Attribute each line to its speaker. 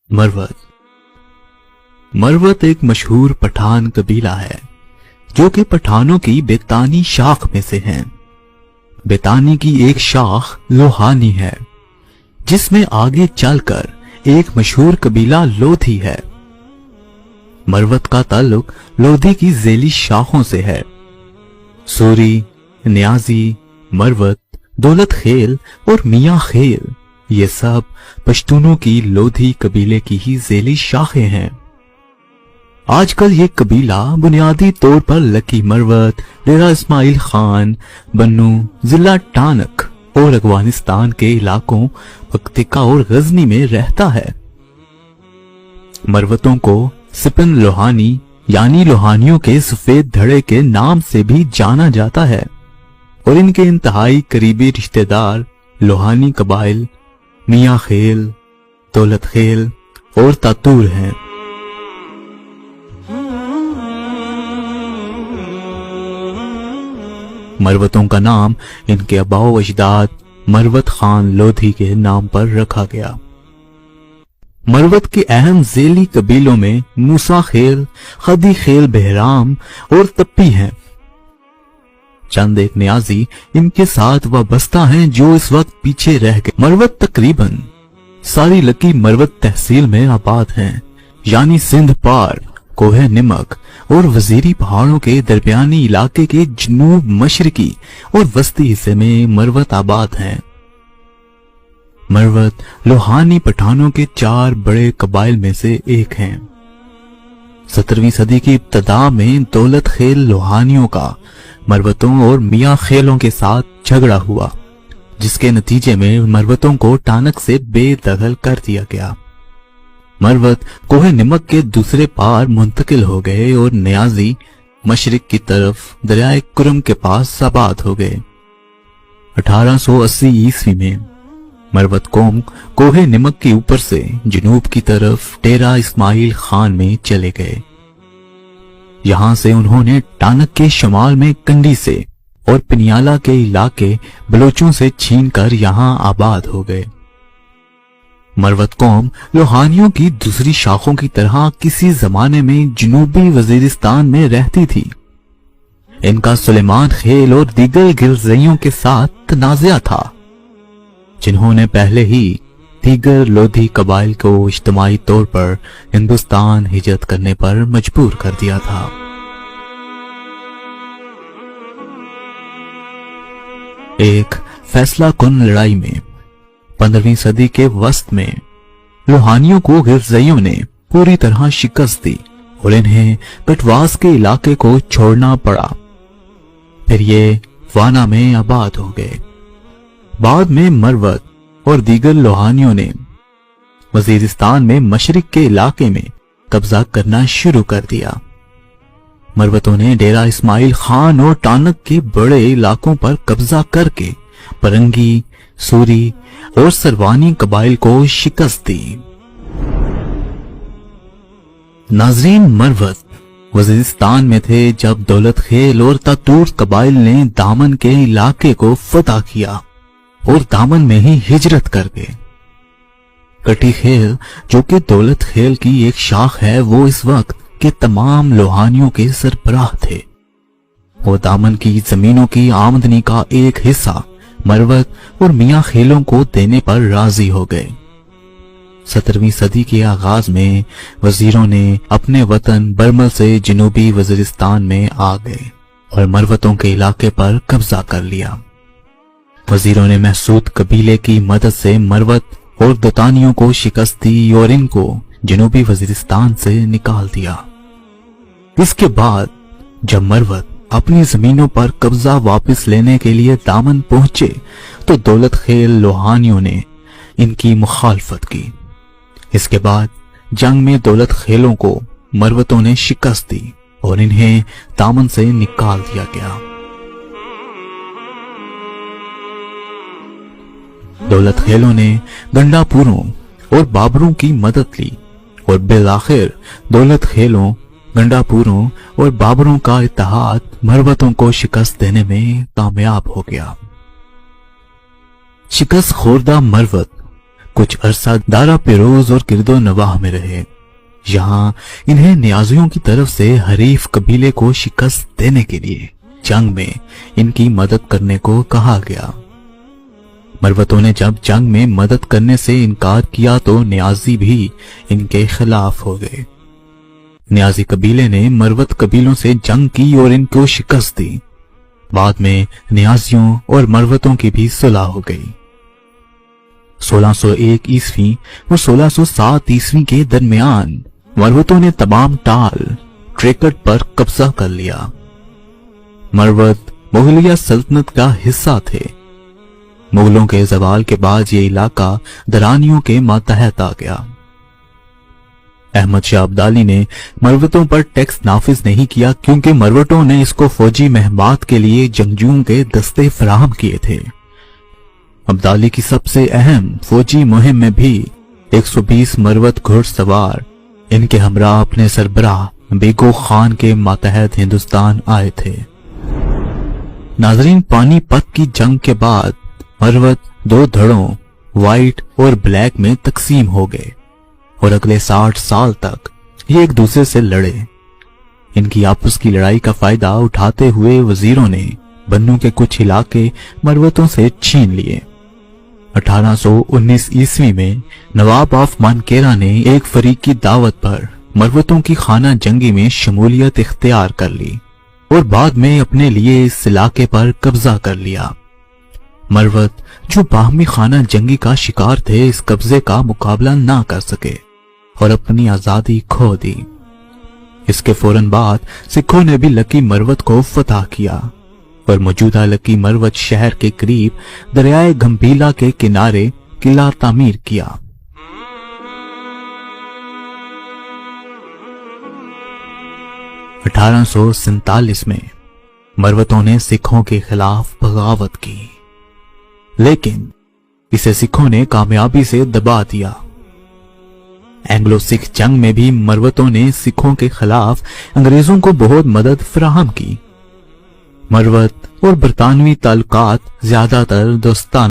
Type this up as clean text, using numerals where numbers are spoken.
Speaker 1: मरवत। मरवत एक मशहूर पठान कबीला है जो कि पठानों की बेतानी शाख में से है। बेतानी की एक शाख लोहानी है जिसमें आगे चलकर एक मशहूर कबीला लोधी है। मरवत का ताल्लुक लोधी की झेली शाखों से है। सूरी, न्याजी, मरवत, दौलत खेल और मियां खेल ये सब पश्तूनों की लोधी कबीले की ही झेली शाखें हैं। आजकल ये कबीला बुनियादी तौर पर लकी मरवत, डेरा इस्माइल खान, बन्नू, जिला टानक और अफगानिस्तान के इलाकों पक्तिका और गजनी में रहता है। मरवतों को सिपन लोहानी यानी लोहानियों के सफेद धड़े के नाम से भी जाना जाता है और इनके इंतहाई करीबी रिश्तेदार लोहानी कबाइल मियां खेल, दौलत खेल और तातूर हैं। मरवतों का नाम इनके अबाओ अजदाद मरवत खान लोधी के नाम पर रखा गया। मरवत के अहम झेली कबीलों में मूसा खेल, खदी खेल बहराम और तप्पी हैं। चंद एक न्याजी इनके साथ वाबस्ता हैं जो इस वक्त पीछे रह गए। मरवत तकरीबन सारी लकी मरवत तहसील में आबाद हैं, यानी सिंध पार, कोहे निमक और वजीरी पहाड़ों के दरमियानी इलाके के जनूब मशरकी और वस्ती हिस्से में मरवत आबाद हैं। मरवत लोहानी पठानों के 4 बड़े कबाइल में से एक हैं। 17वीं सदी की इब्तदा में दौलत खेल लोहानियों का मरवतों और मियां खेलों के साथ झगड़ा हुआ, जिसके नतीजे में मरवतों को टानक से बेदखल कर दिया गया। मरवत कोहे निमक के दूसरे पार मुंतकिल हो गए और न्याजी मशरिक की तरफ दरियाए कुरम के पास आबाद हो गए। 1880 ईस्वी में मरवत कौम कोहे निमक के ऊपर से जनूब की तरफ डेरा इस्माइल खान में चले गए। यहां से उन्होंने टानक के शमाल में कंडी से और पिनियाला के इलाके बलोचों से छीनकर यहां आबाद हो गए। मरवत कौम लोहानियों की दूसरी शाखों की तरह किसी जमाने में जनूबी वजीरिस्तान में रहती थी। इनका सुलेमान खेल और दीगर गिरजइयों के साथ तनाज़ा था, जिन्होंने पहले ही दीगर लोधी कबाइल को इज्तिमाई तौर पर हिंदुस्तान हिजरत करने पर मजबूर कर दिया था। एक फैसला कुन लड़ाई में 15वीं सदी के वस्त में लोहानियों को गिरजइयों ने पूरी तरह शिकस्त दी और इन्हें कटवास के इलाके को छोड़ना पड़ा। फिर ये वाना में आबाद हो गए। बाद में मरवत और दीगर लोहानियों ने वजीरिस्तान में मशरिक के इलाके में कब्जा करना शुरू कर दिया। मरवतों ने डेरा इस्माइल खान और टानक के बड़े इलाकों पर कब्जा करके परंगी, सूरी और सरवानी कबाइल को शिकस्त दी। नाजरीन, मरवत वजीरिस्तान में थे जब दौलत खेल और तातूर कबाइल ने दामन के इलाके को फतह किया और दामन में ही हिजरत कर गए। कटी खेल जो कि दौलत खेल की एक शाख है, वो इस वक्त के तमाम लोहानियों के सरबराह थे। वो दामन की जमीनों की आमदनी का एक हिस्सा मरवत और मियां खेलों को देने पर राजी हो गए। 17वीं सदी के आगाज में वजीरों ने अपने वतन बरमल से जनूबी वजीरिस्तान में आ गए और मरवतों के इलाके पर कब्जा कर लिया। वजीरों ने महसूद कबीले की मदद से मरवत और दोतानियों को शिकस्त दी और इनको जनूबी वजीरिस्तान से निकाल दिया। इसके बाद जब मरवत अपनी जमीनों पर कब्जा वापस लेने के लिए दामन पहुंचे तो दौलत खेल लोहानियों ने इनकी मुखालफत की। इसके बाद जंग में दौलत खेलों को मरवतों ने शिकस्त दी और इन्हें दामन से निकाल दिया गया। दौलत खेलों ने गंडापुरों और बाबरों की मदद ली और बिलाखिर दौलत खेलों, गंडापुरों और बाबरों का इत्तेहाद मरवतों को शिकस्त देने में कामयाब हो गया। शिकस्त खोरदा मरवत कुछ अरसा दारा पिरोज और किरदो नवाह में रहे। यहाँ इन्हें नियाजियों की तरफ से हरीफ कबीले को शिकस्त देने के लिए जंग में इनकी मदद करने को कहा गया। मरवतों ने जब जंग में मदद करने से इनकार किया तो नियाजी भी इनके खिलाफ हो गए। नियाजी कबीले ने मरवत कबीलों से जंग की और इनको शिकस्त दी। बाद में नियाजियों और मरवतों की भी सुलह हो गई। 1601 ईस्वी और 1607 ईस्वी के दरमियान मरवतों ने तमाम टाल ट्रेकट पर कब्जा कर लिया। मरवत मुगलिया सल्तनत का हिस्सा थे। मुगलों के जवाल के बाद ये इलाका दरानियों के मातहत आ गया। अहमद शाह अब्दाली ने मरवतों पर टैक्स नाफिज नहीं किया क्योंकि मरवतों ने इसको फौजी महमात के लिए जंगजुओं के दस्ते फराहम किए थे। अब्दाली की सबसे अहम फौजी मुहिम में भी 120 मरवत घुड़सवार इनके हमरा अपने सरबराह बेगो खान के मातहत हिंदुस्तान आए थे। नाजरीन, पानीपत की जंग के बाद मरवत दो धड़ों व्हाइट और ब्लैक में तकसीम हो गए और अगले 60 साल तक ये एक दूसरे से लड़े। इनकी आपस की लड़ाई का फायदा उठाते हुए वजीरों ने बन्नू के कुछ इलाके मरवतों से छीन लिए। 1819 ईस्वी में नवाब ऑफ मानकेरा ने एक फरीक की दावत पर मरवतों की खाना जंगी में शमूलियत इख्तियार कर ली और बाद में अपने लिए इस इलाके पर कब्जा कर लिया। मरवत जो बाहमी खाना जंगी का शिकार थे, इस कब्जे का मुकाबला ना कर सके और अपनी आजादी खो दी। इसके फौरन बाद सिखों ने भी लकी मरवत को फतह किया और मौजूदा लकी मरवत शहर के करीब दरियाए गंभीला के किनारे किला तामीर किया। (1847) में मरवतों ने सिखों के खिलाफ बगावत की, लेकिन इसे सिखों ने कामयाबी से दबा दिया। एंग्लो सिख जंग में भी मरवतों ने सिखों के खिलाफ अंग्रेजों को बहुत मदद फराहम की। मरवत और बरतानवी ताल्लुकात ज्यादातर दोस्ताना